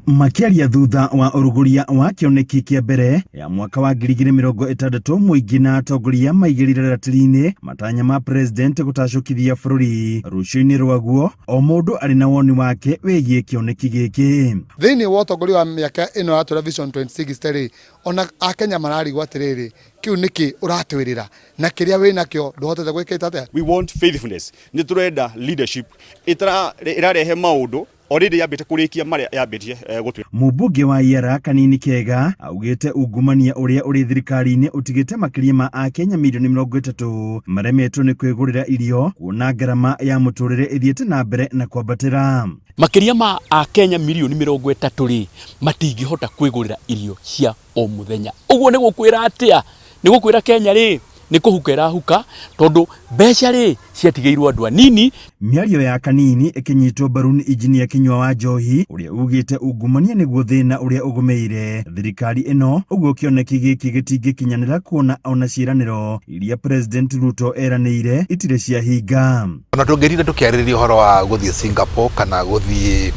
Makiaria thutha wa uruguria wa kioneki kia mbere ya mwaka wa 2060 muingi na atongoria maigirire ratiri-ini matanya ma president gutacukithia bururi rucio-ini rwaguo o mundu ari na woni wake wigie kioneki giki thiini wa utongoria wa miaka ino ya television 2060 ona akenya mararigwo atiriri kiu niki uratwirira na kiria wina kio nduhotete gwikita atia. We want faithfulness, ni turenda leadership irarehe maundu already yambite kurikia maria yambitie gutwe. Mubunge wa Iyara Kanini Kega augite ungumania uria uri thirikari-ini utigite makiria ma akenya milioni 30 maremetwo ni kwigurira irio kuona ngarama ya muturire ithiete na mbere na kwambatira. Makiria ma akenya milioni 30 matingihota kwigurira irio cia o muthenya. Uguo ni gukwira atia? Ni gukwira Kenya ri ni kuhukera huka tondu mbeca ri ciatigeirwo andu anini. Miario ya Kanini ikinyitwo mbaru ni Injinia Kinyua wa Njohi uria ugite ungumania niguo thina uria ugumeire thirikari ino. Uguo kioneki giki gitingikinyanira kuona ona ciiraniro iria President Ruto eraniire itire cia hinga. Ona tungirire tukiaririria uhoro wa guthie Singapore kana guthie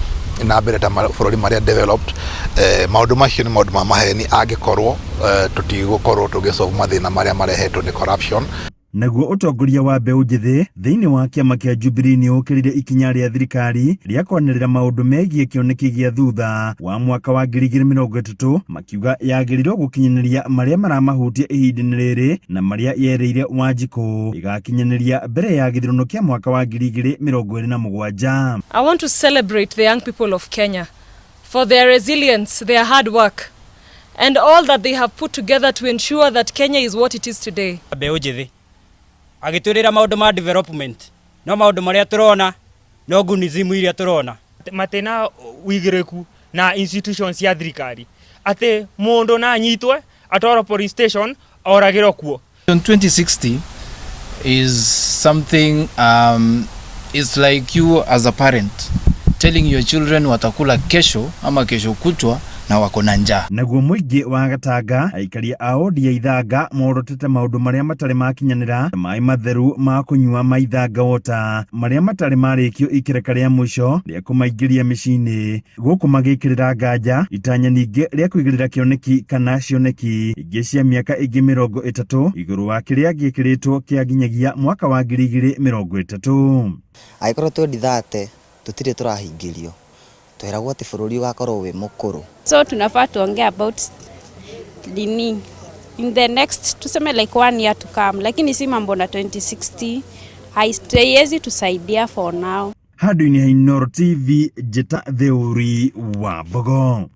na mbere ta bururi maria developed maundu macio ni maundu ma maheni angikorwo tutigukorwo tugisolve mathina maria marehetwo ni corruption. Naguo utongoria wa mbeu njithi thiini wa kiama kia Jubilee ni ukirire ikinya ria thirikari ria kwanirira maundu megie kioneki gia thutha wa mwaka wa 2030 makiuga yagirirwo gukinyaniria maria maramahutia ihinda-ini riri na maria yereire Wanjiku igakinyaniria mbere ya githuurano kia mwaka wa 2027. I want to celebrate the young people of Kenya for their resilience, their hard work and all that they have put together to ensure that Kenya is what it is today. Mbeu njithi agitwirira maundu ma development no maundu maria turona no gunizimu iria turona matena wigiriku na institutions ya thirikari ati mundu na anyitwe atwaro police station oragiro kuo. 2060 is something it's like you as a parent telling your children watakula kesho ama kesho kutwa na wako na njaa. Naguo muingi wa Gatanga aikaria ao dia Ithanga morotete maundu maria matari makinyanira mai matheru ma kunyua ma Ithanga Water maria matari marikio ikireka ria mwisho ria kumaingiria micini guku magikirira nganja itanya ningi ria kuigirira kioneki kana cioneki ingi cia miaka ingi 30 iguru wa kiria gikiritwo kia ginyagia mwaka wa 2030. Aikorwo 2030 tutire turahingirio twiragwo ati bururi ugakorwo wi mukuru. So tunafaa tuongea about dini in the next tuseme like 1 year to come, lakini si mambo na 2060 haiwezi tusaidia for now. Hadu ni Noro TV Jeta Theory wa Bogo.